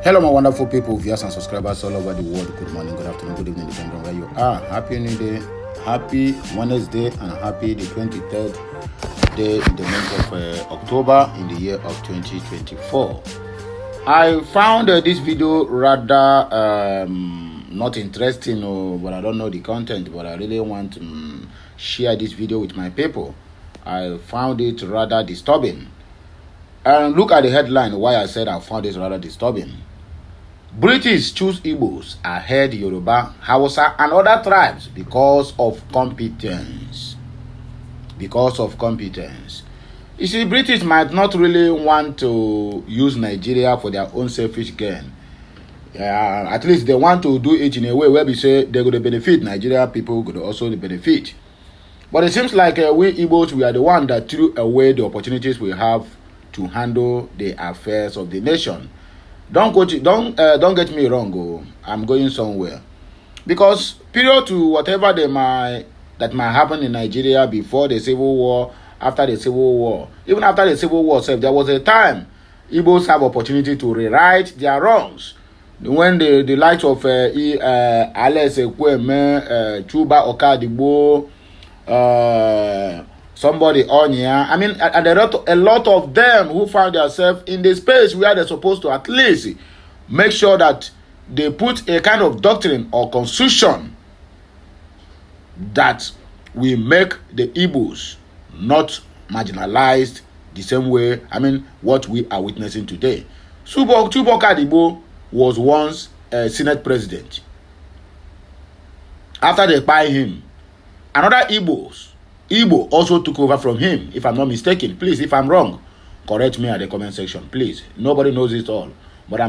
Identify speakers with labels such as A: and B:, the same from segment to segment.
A: Hello, my wonderful people, viewers and subscribers all over the world. Good morning, good afternoon, good evening, depending on where you are. Happy New Day, happy Wednesday, and happy the 23rd day in the month of October in the year of 2024. I found this video rather not interesting, but I don't know the content, but I really want to share this video with my people. I found it rather disturbing. And look at the headline, why I said I found it rather disturbing. British choose Igbos ahead Yoruba, Hausa, and other tribes because of competence. Because of competence. You see, British might not really want to use Nigeria for their own selfish gain. At least they want to do it in a way where we say they're going to benefit. Nigeria people could also benefit. But it seems like we Igbos, we are the one that threw away the opportunities we have to handle the affairs of the nation. Don't get me wrong. I'm going somewhere, because period to whatever that might happen in Nigeria before the civil war, after the civil war, even after the civil war, there was a time Igbos have opportunity to rewrite their wrongs. When the likes of Alex Ekweme, Chuba Okadigbo, somebody on here, I mean, and a lot of them who found themselves in the space where they're supposed to at least make sure that they put a kind of doctrine or constitution that will make the Igbos not marginalized the same way, I mean, what we are witnessing today. Chuba Okadigbo was once a Senate president. After they buy him, another Igbo also took over from him, if I'm not mistaken. Please, if I'm wrong, correct me at the comment section, please. Nobody knows it all, but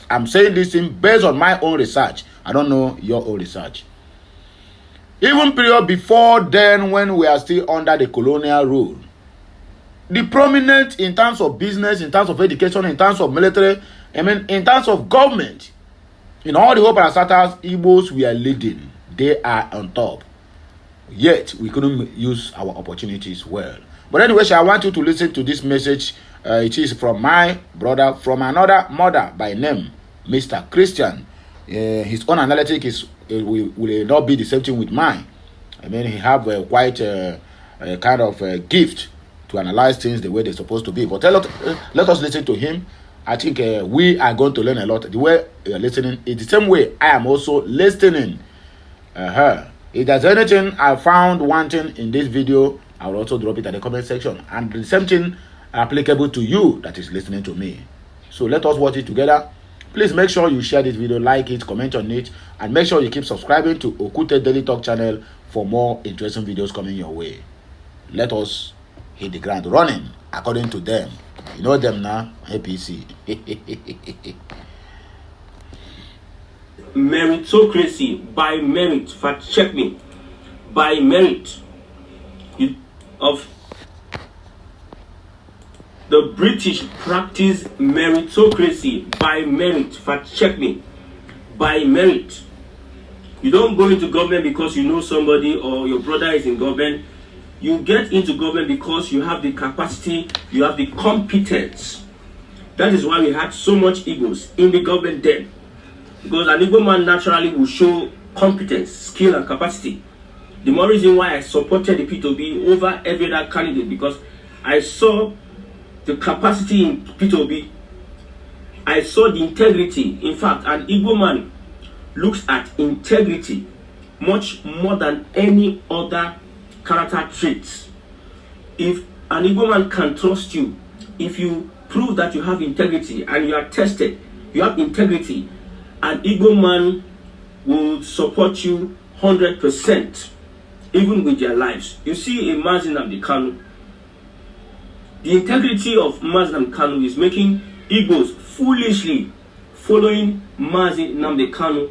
A: I'm saying this thing based on my own research. I don't know your own research. Even period before then, when we are still under the colonial rule, the prominent in terms of business, in terms of education, in terms of military, I mean, in terms of government, in all the whole parastatals, Igbos we are leading. They are on top. Yet we couldn't use our opportunities well. But anyway, I want you to listen to this message. It is from my brother from another mother by name, Mr. Christian. His own analytic will not be the same thing with mine. I mean, he have quite a kind of gift to analyze things the way they're supposed to be. But let us listen to him. I think we are going to learn a lot. The way you're listening is the same way I am also listening. If there's anything I found wanting in this video, I will also drop it at the comment section. And the same thing applicable to you that is listening to me. So let us watch it together. Please make sure you share this video, like it, comment on it, and make sure you keep subscribing to Okute Daily Talk channel for more interesting videos coming your way. Let us hit the ground running according to them. You know them now, APC.
B: Meritocracy, by merit, fact check me, by merit of the British practice meritocracy, by merit, fact check me, by merit. You don't go into government because you know somebody or your brother is in government. You get into government because you have the capacity, you have the competence. That is why we had so much Igbos in the government then. Because an Igbo man naturally will show competence, skill, and capacity. The more reason why I supported the P2B over every other candidate, because I saw the capacity in P2B. I saw the integrity. In fact, an Igbo man looks at integrity much more than any other character traits. If an Igbo man can trust you, if you prove that you have integrity and you are tested, you have integrity, an Igbo man will support you 100%, even with their lives. You see, in Mazi Nnamdi Kanu, the integrity of Mazi Nnamdi Kanu is making Igbos foolishly following Mazi Nnamdi Kanu.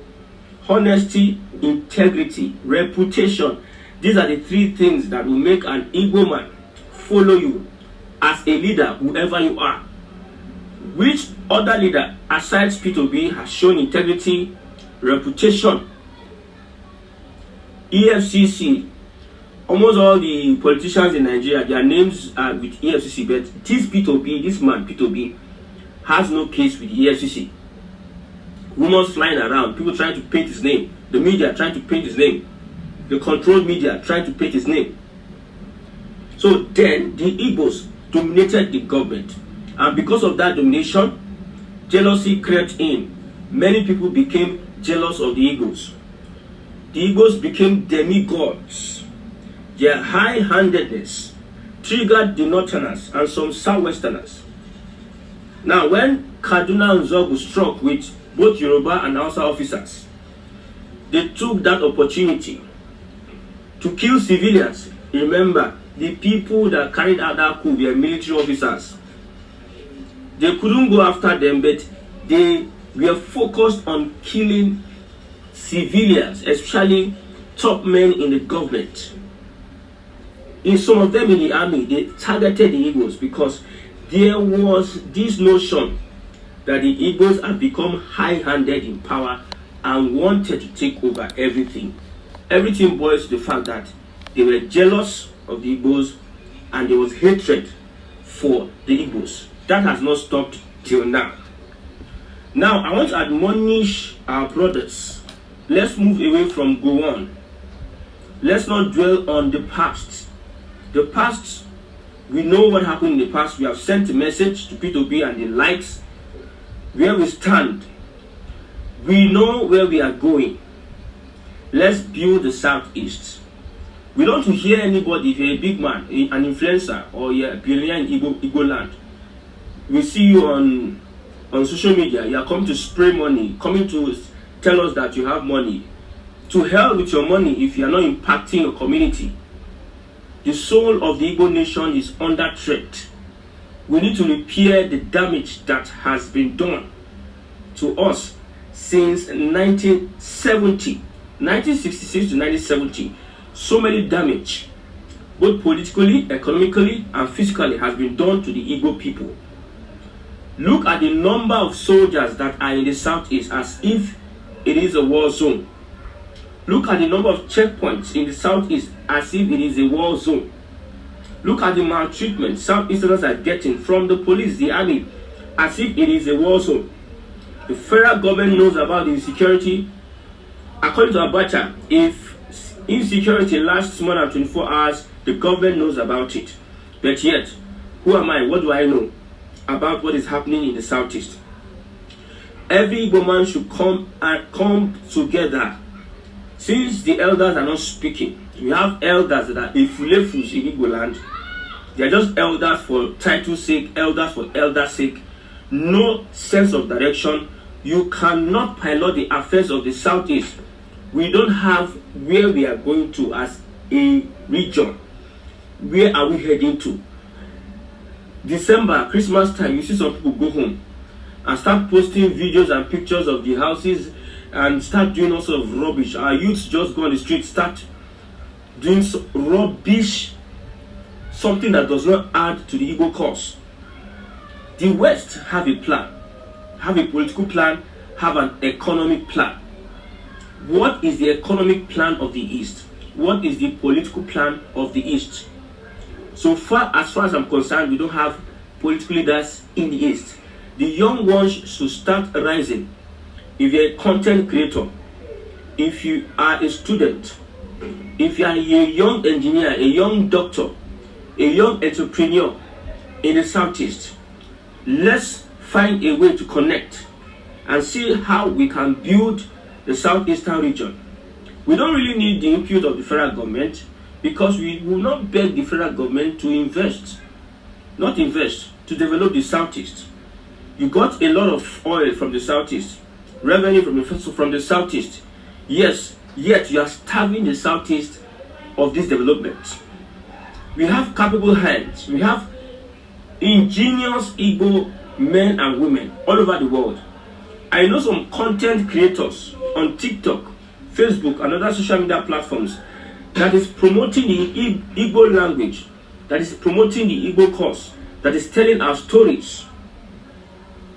B: Honesty, integrity, reputation. These are the three things that will make an Igbo man follow you as a leader, whoever you are. Which other leader aside P2B has shown integrity, reputation? EFCC, almost all the politicians in Nigeria, their names are with EFCC, but this P2B, this man P2B, has no case with the EFCC. Rumors flying around, people trying to paint his name, the media trying to paint his name, the controlled media trying to paint his name. So then the Igbos dominated the government, and because of that domination, jealousy crept in. Many people became jealous of the Igbos. The Igbos became demigods. Their high-handedness triggered the Northerners and some Southwesterners. Now, when Kaduna and Zogu struck with both Yoruba and Hausa officers, they took that opportunity to kill civilians. Remember, the people that carried out that coup were military officers. They couldn't go after them, but they were focused on killing civilians, especially top men in the government. In some of them in the army, they targeted the Igbos because there was this notion that the Igbos had become high-handed in power and wanted to take over everything. Everything boils to the fact that they were jealous of the Igbos and there was hatred for the Igbos. That has not stopped till now. Now, I want to admonish our brothers. Let's move away from go on. Let's not dwell on the past. The past, we know what happened in the past. We have sent a message to P2P and the likes. Where we stand. We know where we are going. Let's build the Southeast. We don't hear anybody, if you're a big man, an influencer, or you're a billionaire in Igbo land. We see you on social media. You are coming to spray money, coming to tell us that you have money. To hell with your money if you are not impacting your community. The soul of the Igbo nation is under threat. We need to repair the damage that has been done to us since 1970, 1966 to 1970. So many damage, both politically, economically, and physically, has been done to the Igbo people. Look at the number of soldiers that are in the Southeast as if it is a war zone. Look at the number of checkpoints in the Southeast as if it is a war zone. Look at the maltreatment Southeasterners are getting from the police, the army, as if it is a war zone. The federal government knows about the insecurity. According to Abacha, if insecurity lasts more than 24 hours, the government knows about it. But yet, who am I? What do I know about what is happening in the Southeast? Every Igbo man should come together. Since the elders are not speaking, we have elders that are ifulefus in Igbo land. They are just elders for title's sake, elders for elder's sake. No sense of direction. You cannot pilot the affairs of the Southeast. We don't have where we are going to as a region. Where are we heading to? December, Christmas time, you see some people go home and start posting videos and pictures of the houses and start doing all sorts of rubbish. Our youths just go on the street, start doing rubbish, something that does not add to the Igbo cause. The West have a plan, have a political plan, have an economic plan. What is the economic plan of the East? What is the political plan of the East? So far as I'm concerned, we don't have political leaders in the East. The young ones should start rising. If you're a content creator, if you are a student, if you are a young engineer, a young doctor, a young entrepreneur in the Southeast, let's find a way to connect and see how we can build the Southeastern region. We don't really need the input of the federal government because we will not beg the federal government to invest, to develop the Southeast. You got a lot of oil from the Southeast, revenue from the Southeast. Yes, yet you are starving the Southeast of this development. We have capable hands. We have ingenious Igbo men and women all over the world. I know some content creators on TikTok, Facebook, and other social media platforms that is promoting the Igbo language, that is promoting the Igbo cause, that is telling our stories.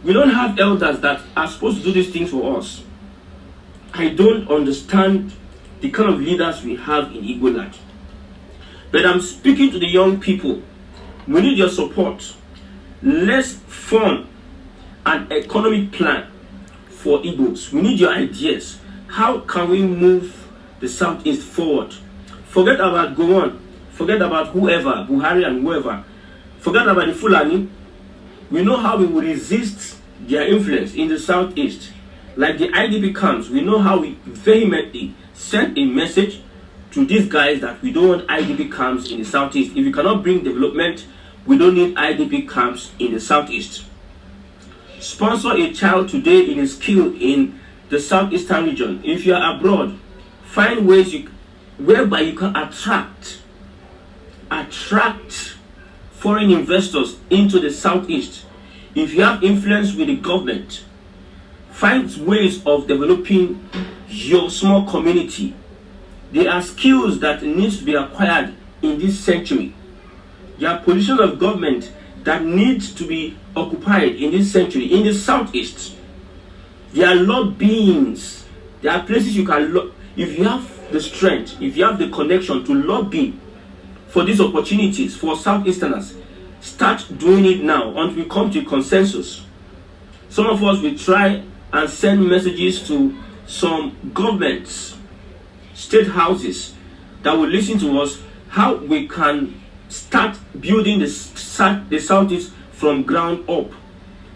B: We don't have elders that are supposed to do these things for us. I don't understand the kind of leaders we have in Igbo land. But I'm speaking to the young people. We need your support. Let's form an economic plan for Igbos. We need your ideas. How can we move the Southeast forward? Forget about Gowon. Forget about whoever, Buhari and whoever. Forget about the Fulani. We know how we will resist their influence in the Southeast. Like the IDP camps, we know how we vehemently sent a message to these guys that we don't want IDP camps in the Southeast. If you cannot bring development, we don't need IDP camps in the Southeast. Sponsor a child today in a skill in the Southeastern region. If you are abroad, find ways whereby you can attract foreign investors into the Southeast. If you have influence with the government, find ways of developing your small community. There are skills that need to be acquired in this century. There are positions of government that need to be occupied in this century in the Southeast. There are lobbyings. There are places you can if you have the strength, if you have the connection to lobby for these opportunities for Southeasterners, start doing it now until we come to consensus. Some of us will try and send messages to some governments, state houses that will listen to us, how we can start building the Southeast from ground up.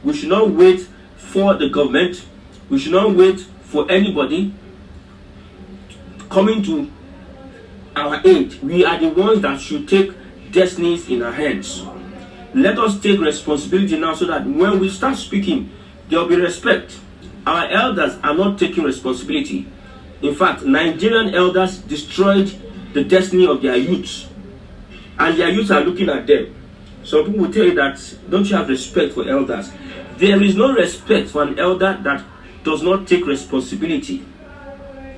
B: We should not wait for the government. We should not wait for anybody coming to our aid. We are the ones that should take destinies in our hands. Let us take responsibility now so that when we start speaking, there will be respect. Our elders are not taking responsibility. In fact, Nigerian elders destroyed the destiny of their youths, and their youths are looking at them. Some people will tell you that, don't you have respect for elders? There is no respect for an elder that does not take responsibility,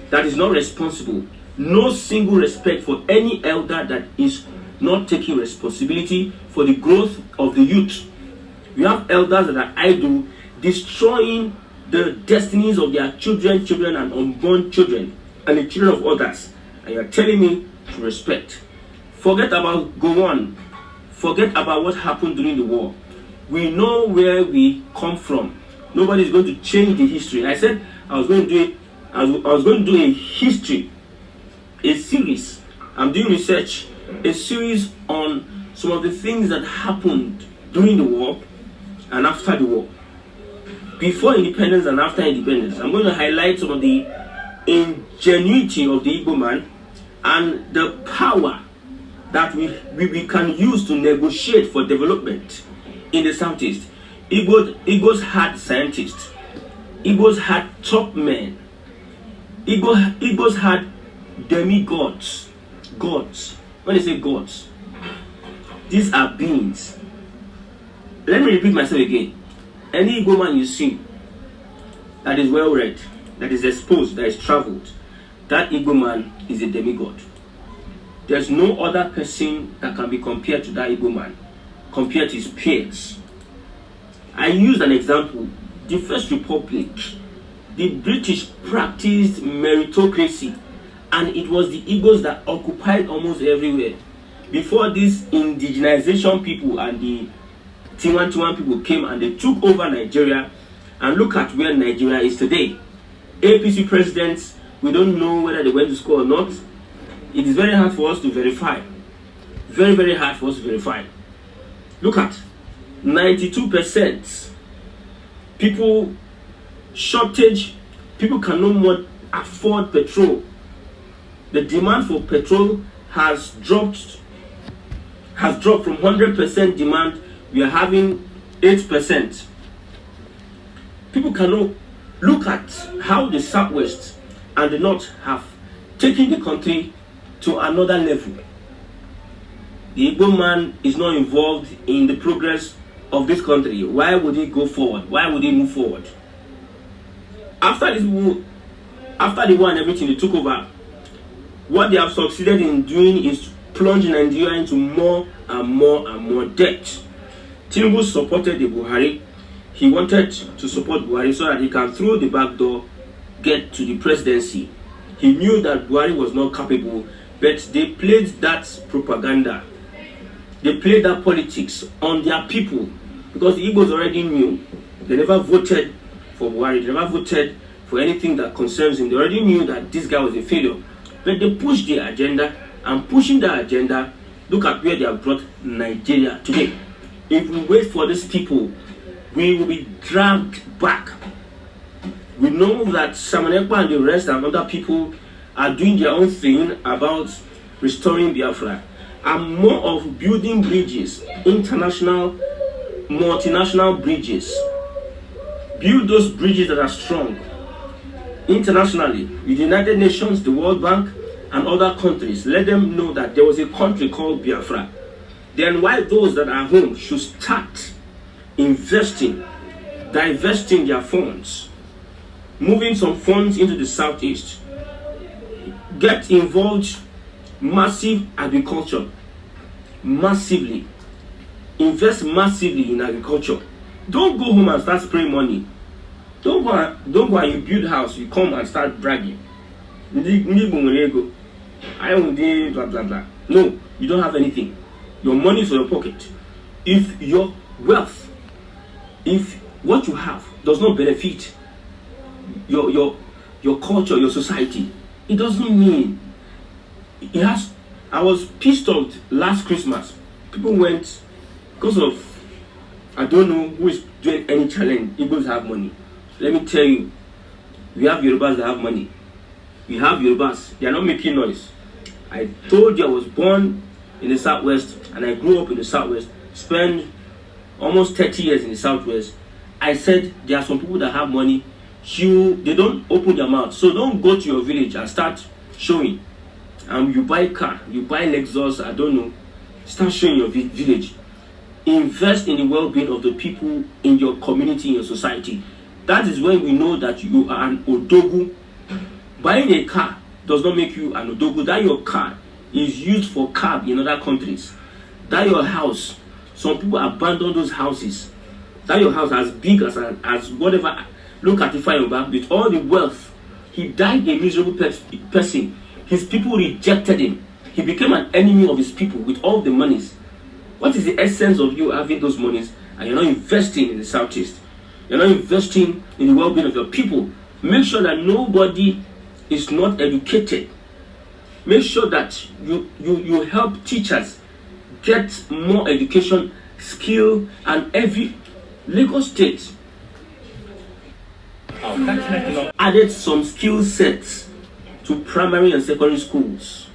B: that is not responsible. No single respect for any elder that is not taking responsibility for the growth of the youth. We have elders that are idle, destroying the destinies of their children and unborn children and the children of others. And you're telling me to respect. Forget about Gowon. Forget about what happened during the war. We know where we come from. Nobody is going to change the history. I said I was going to do a history, a series. I'm doing research, a series on some of the things that happened during the war and after the war. Before independence and after independence. I'm going to highlight some of the ingenuity of the Igbo man and the power that we can use to negotiate for development in the Southeast. Igbos had scientists. Igbos had top men. Igbos had demigods. Gods. When I say gods, these are beings. Let me repeat myself again. Any Igbo man you see that is well read, that is exposed, that is traveled, that Igbo man is a demigod. There's no other person that can be compared to that Igbo man, compared to his peers. I used an example. The First Republic, the British practiced meritocracy, and it was the Igbos that occupied almost everywhere. Before this indigenization people and the Tiwan people came and they took over Nigeria, and look at where Nigeria is today. APC presidents, we don't know whether they went to school or not. It is very hard for us to verify. Very, very hard for us to verify. Look at 92%. People shortage. People can no more afford petrol. The demand for petrol has dropped from 100% demand. We are having 8%. People cannot look at how the Southwest and the North have taken the country to another level. The Igbo man is not involved in the progress of this country. Why would he go forward? Why would he move forward? After the war and everything they took over, what they have succeeded in doing is to plunge Nigeria into more and more debt. Tinubu supported the Buhari. He wanted to support Buhari so that he can, through the back door, get to the presidency. He knew that Buhari was not capable, but they played that propaganda. They played that politics on their people, because the Igbos already knew. They never voted for Buhari. They never voted for anything that concerns him. They already knew that this guy was a failure. But they pushed their agenda, and pushing that agenda, look at where they have brought Nigeria today. If we wait for these people, we will be dragged back. We know that Simon Ekpa and the rest and other people are doing their own thing about restoring Biafra. I'm more of building bridges, international, multinational bridges. Build those bridges that are strong internationally with the United Nations, the World Bank, and other countries. Let them know that there was a country called Biafra. Then why those that are home should start investing, divesting their funds, moving some funds into the southeast, get involved, massive agriculture, massively, invest massively in agriculture. Don't go home and start spraying money. Don't go and you build house, you come and start bragging. I will do blah blah blah. No, you don't have anything. Your money is in your pocket. If your wealth, if what you have does not benefit your culture, your society, it doesn't mean it has. I was pissed off last Christmas. People went because of, I don't know who is doing any challenge. Igbos have money. Let me tell you, we have Yorubas that have money. We have Yorubas. They are not making noise. I told you I was born in the Southwest and I grew up in the Southwest. Spent almost 30 years in the Southwest. I said there are some people that have money. They don't open their mouth. So don't go to your village and start showing. You buy car, you buy Lexus, I don't know. Start showing your village. Invest in the well-being of the people in your community, in your society. That is when we know that you are an Odogu. Buying a car does not make you an Odogu. That your car is used for cab in other countries. That your house, some people abandon those houses. That your house as big as whatever. Look at Ifeanyi with all the wealth. He died a miserable person. His people rejected him. He became an enemy of his people with all the monies. What is the essence of you having those monies and you're not investing in the Southeast? You're not investing in the well-being of your people. Make sure that nobody is not educated. Make sure that you help teachers get more education, skill, and every Lagos State added some skill sets to primary and secondary schools.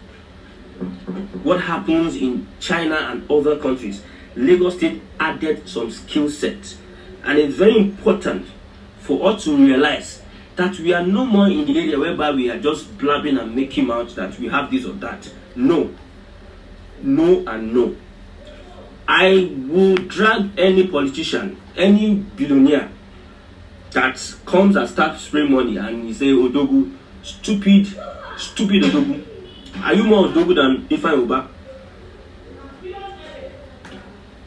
B: What happens in China and other countries, Lagos State added some skill sets. And it's very important for us to realize that we are no more in the area whereby we are just blabbing and making out that we have this or that. No. No and no. I will drag any politician, any billionaire that comes and starts spraying money and he say, Odogu, stupid Odogu. Are you more Odogu than Ifeanyi Uba?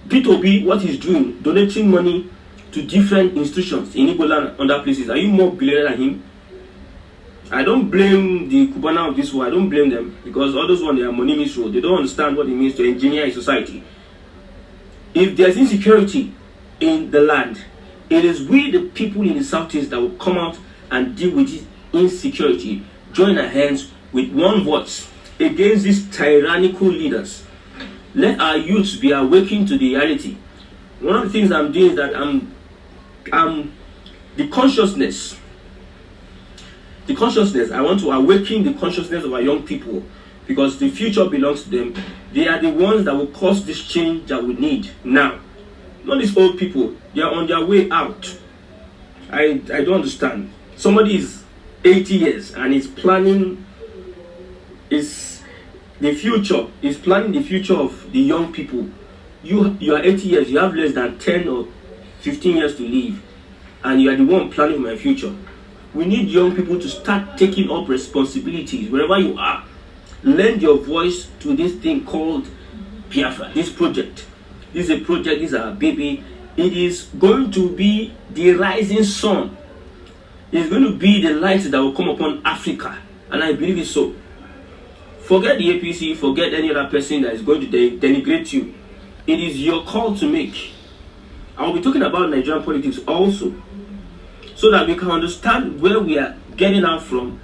B: P2B, what he's doing, donating money to different institutions in Igbo land and other places. Are you more billionaire than him? I don't blame the Cubana of this world. I don't blame them because all those ones, they are money misrule. They don't understand what it means to engineer a society. If there's insecurity in the land, it is we, the people in the Southeast, that will come out and deal with this insecurity. Join our hands with one voice against these tyrannical leaders. Let our youths be awakened to the reality. One of the things I'm doing is that the consciousness. I want to awaken the consciousness of our young people because the future belongs to them. They are the ones that will cause this change that we need now. Not these old people. They are on their way out. I don't understand. Somebody is 80 years and is planning the future of the young people. You are 80 years, you have less than 10 or 15 years to live, and you are the one planning for my future. We need young people to start taking up responsibilities wherever you are. Lend your voice to this thing called Biafra, this project. This is a project, this is our baby. It is going to be the rising sun. It's going to be the light that will come upon Africa, and I believe it so. Forget the APC, forget any other person that is going to denigrate you. It is your call to make. I will be talking about Nigerian politics also. so that we can understand where we are getting out from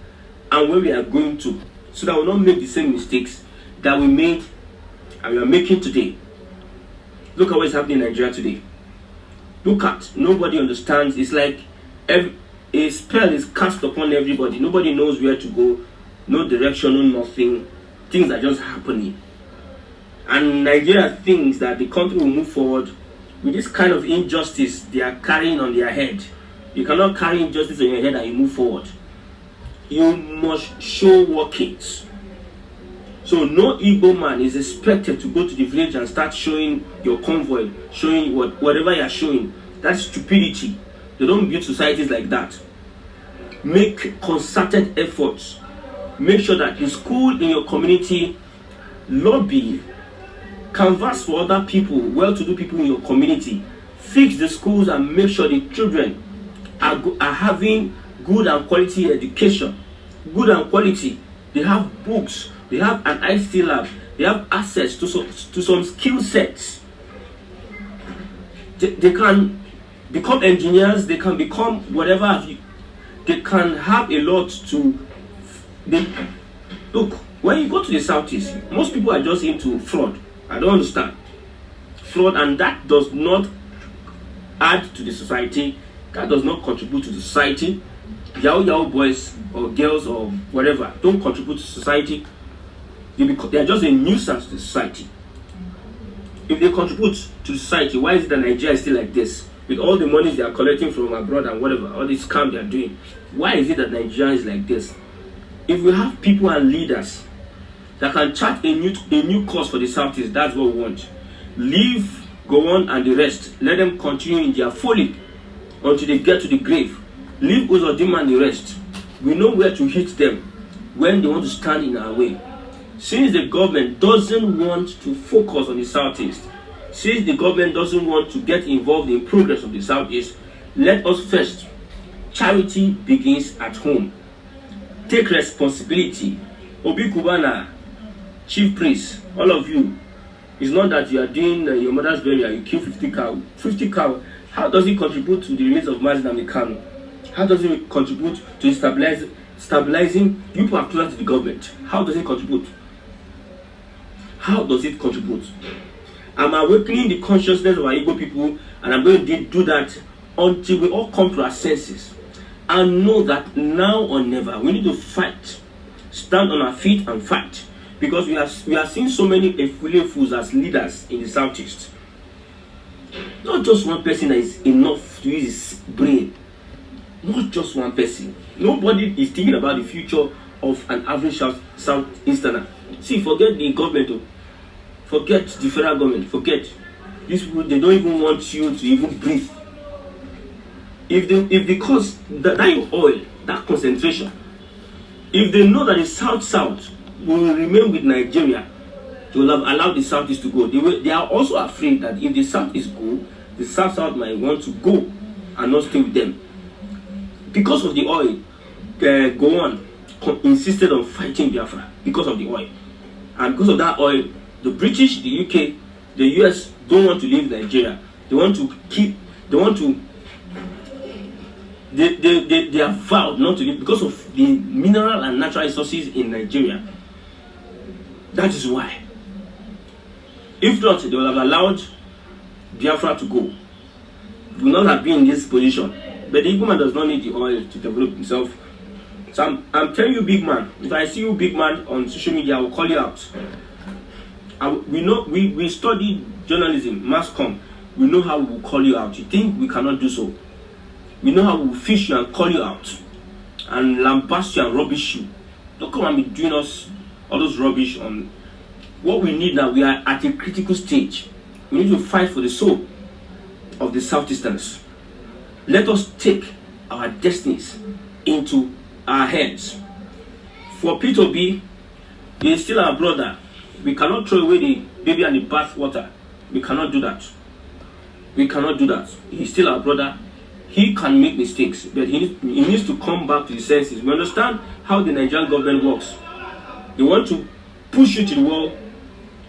B: and where we are going to, so that we will not make the same mistakes that we made and we are making today. Look at what is happening in Nigeria today. Look at, nobody understands. It's like a spell is cast upon everybody. Nobody knows where to go, no direction, no nothing. Things are just happening. And Nigeria thinks that the country will move forward with this kind of injustice they are carrying on their head. You cannot carry injustice on your head and you move forward. You must show workings. So no Igbo man is expected to go to the village and start showing your convoy, showing whatever you are showing. That's stupidity. They don't build societies like that. Make concerted efforts. Make sure that the school in your community lobby, canvas for other people, well-to-do people in your community. Fix the schools and make sure the children are having good and quality education. Good and quality. They have books. They have an ICT lab. They have access to some skill sets. They can become engineers. They can become whatever. They can have a lot to. Look, when you go to the Southeast, most people are just into fraud. I don't understand. Fraud, and that does not add to the society. That does not contribute to the society. Yahoo boys or girls or whatever don't contribute to society. They are just a nuisance to the society. If they contribute to the society, why is it that Nigeria is still like this? With all the money they are collecting from abroad and whatever, all this scam they are doing, why is it that Nigeria is like this? If we have people and leaders that can chart a new course for the Southeast, that's what we want. Leave Gowon and the rest. Let them continue in their folly until they get to the grave. Leave Uzodinma and the rest. We know where to hit them when they want to stand in our way. Since the government doesn't want to focus on the Southeast, since the government doesn't want to get involved in progress of the Southeast, let us first. Charity begins at home. Take responsibility. Obi Kubana, chief priest, all of you, it's not that you are doing your mother's burial, you kill 50 cow. 50 cow, how does it contribute to the remains of Mazi Namikano? How does it contribute to stabilizing you particular to the government? How does it contribute? How does it contribute? I'm awakening the consciousness of our Igbo people, and I'm going to do that until we all come to our senses and know that now or never we need to fight, stand on our feet and fight, because we are seeing so many fools as leaders in the Southeast. Not just one person that is enough to use his brain. Not just one person. Nobody is thinking about the future of an average Southeasterner. See, forget the government. Forget the federal government. Forget. These people, they don't even want you to even breathe. If they cause that oil, that concentration, if they know that the South will remain with Nigeria, they will have allowed the Southeast to go. They are also afraid that if the Southeast go, the South might want to go and not stay with them. Because of the oil, Gowon insisted on fighting Biafra because of the oil. And because of that oil, the British, the UK, the US don't want to leave Nigeria. They have vowed not to leave because of the mineral and natural resources in Nigeria. That is why. If not, they will have allowed Biafra to go. He will not have been in this position. But the Igbo man does not need the oil to develop himself. So I'm telling you, big man, if I see you, big man, on social media, I will call you out. We study journalism, mass comm. We know how we will call you out. You think we cannot do so? We know how we will fish you and call you out and lambast you and rubbish you. Don't come and be doing us all those rubbish on what we need now. We are at a critical stage. We need to fight for the soul of the Southeasterners. Let us take our destinies into our hands. For P2B, he is still our brother. We cannot throw away the baby and the bath water. We cannot do that. We cannot do that. He is still our brother. He can make mistakes, but he needs to come back to his senses. We understand how the Nigerian government works. They want to push you to the wall.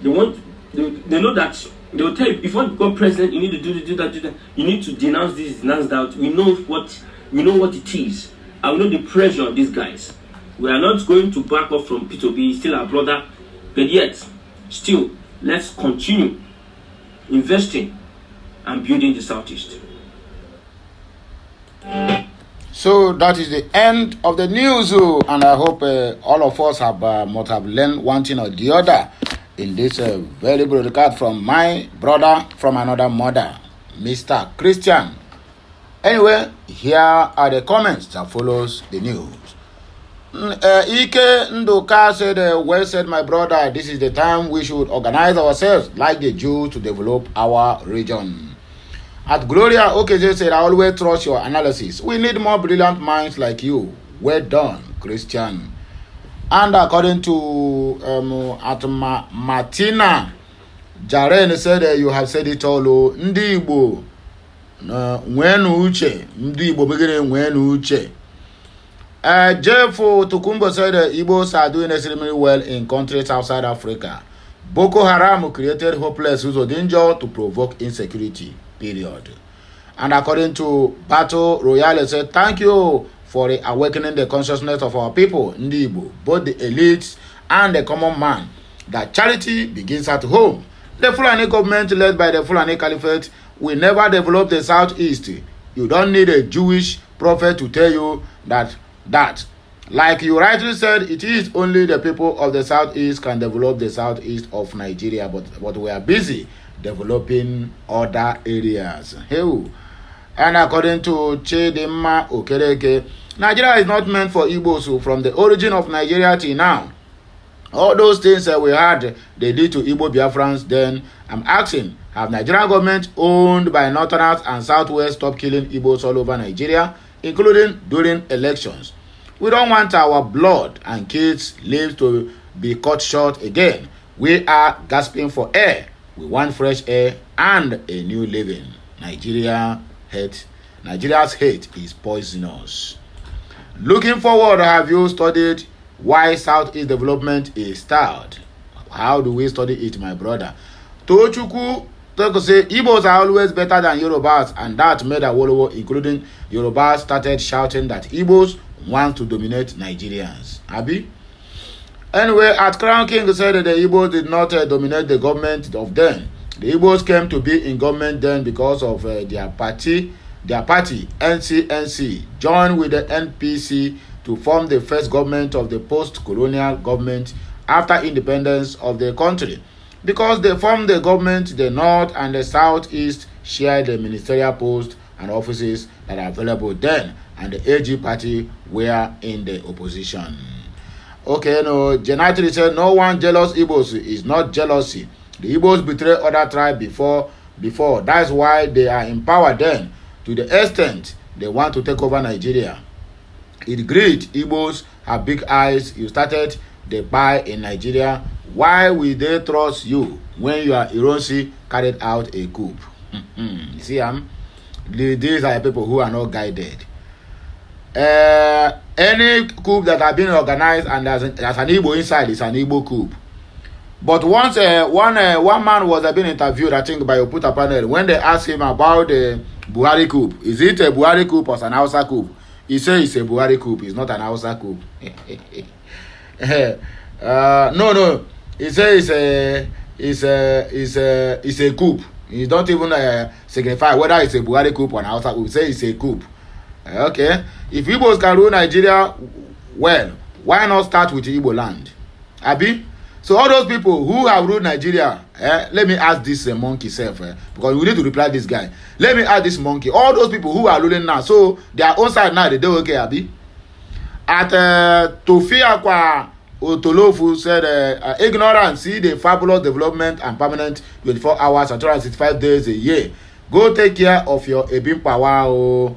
B: They know that they will tell you, if you want to become president, you need to do that. You need to denounce this, denounce that. We know what We know what it is. I know the pressure of these guys. We are not going to back off from P2B, still our brother. But yet, still, let's continue investing and building the Southeast.
A: So that is the end of the news, and I hope all of us must have learned one thing or the other in this very broadcast from my brother from another mother, Mr. Christian. Anyway, here are the comments that follows the news. Ike Ndoka said, well said, my brother, this is the time we should organize ourselves like the Jews to develop our region. At Gloria Okeje said, I always trust your analysis. We need more brilliant minds like you. Well done, Christian. And according to Martina Jaren said, you have said it all. Ndi Igbo nwenu uche. Ndi Igbo begine nwenu uche. Jeff Tukumbo said, Igbos are doing extremely well in countries outside Africa. Boko Haram created hopeless use of danger to provoke insecurity. Period. And according to Battle Royale said, thank you for awakening the consciousness of our people, Ndibo, both the elites and the common man, that charity begins at home. The Fulani government led by the Fulani Caliphate will never develop the Southeast. You don't need a Jewish prophet to tell you that. Like you rightly said, it is only the people of the Southeast can develop the Southeast of Nigeria, but we are busy developing other areas. And according to Chedema Okereke, Nigeria is not meant for Igbos. From the origin of Nigeria till now, all those things that we had, they did to Igbo Biafrans. Then I'm asking, have Nigerian government owned by Northerners and Southwest stop killing Igbos all over Nigeria, including during elections? We don't want our blood and kids' lives to be cut short again. We are gasping for air. We want fresh air and a new living. Nigeria's hate is poisonous. Looking forward, have you studied why Southeast development is stalled? How do we study it, my brother? Tochukwu say Igbos are always better than Yorubas, and that made Awolowo, including Yorubas, started shouting that Igbos want to dominate Nigerians. Abi? Anyway, at Crown King said that the Igbos did not dominate the government of then. The Igbos came to be in government then because of their party, NCNC, joined with the NPC to form the first government of the post-colonial government after independence of the country. Because they formed the government, the North and the Southeast shared the ministerial posts and offices that are available then, and the AG party were in the opposition. Okay, no, Genatri said no one jealous Igbos is not jealousy. The Igbos betray other tribes before. That's why they are in power then. To the extent they want to take over Nigeria. It greed. Igbos have big eyes. You started the buy in Nigeria. Why will they trust you when your Ironsi carried out a coup? You see, these are people who are not guided. Any coup that have been organized and there's an Igbo inside is an Igbo coup. But once one man was being interviewed, I think by Oputa panel, when they asked him about the Buhari coup, is it a Buhari coup or an Hausa coup? He said it's a Buhari coup, it's not an Hausa coup. No. He says it's a coup. He don't even signify whether it's a Buhari coup or an Hausa coup. He says it's a coup. Okay. If Igbos can rule Nigeria well, why not start with Igbo land? Abi? So all those people who have ruled Nigeria, let me ask this monkey self, because we need to reply this guy. Let me ask this monkey. All those people who are ruling now, so their own side now, they do okay, Abi? At Tofiakwa Otolofu said, ignorance, see the fabulous development and permanent 24 hours and 365 days a year. Go take care of your Ebim power.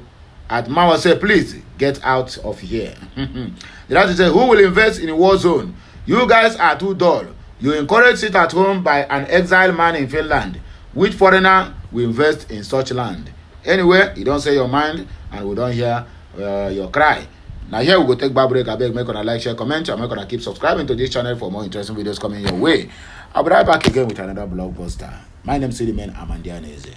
A: At Mama said, please get out of here. The other said, who will invest in a war zone? You guys are too dull. You encourage sit at home by an exiled man in Finland. Which foreigner will invest in such land? Anyway, you don't say your mind and we don't hear your cry. Now here we go take back break. I beg, make a like, share, comment. I'm going to keep subscribing to this channel for more interesting videos coming your way. I'll be right back again with another blockbuster. My name is Sidimen Amandianese.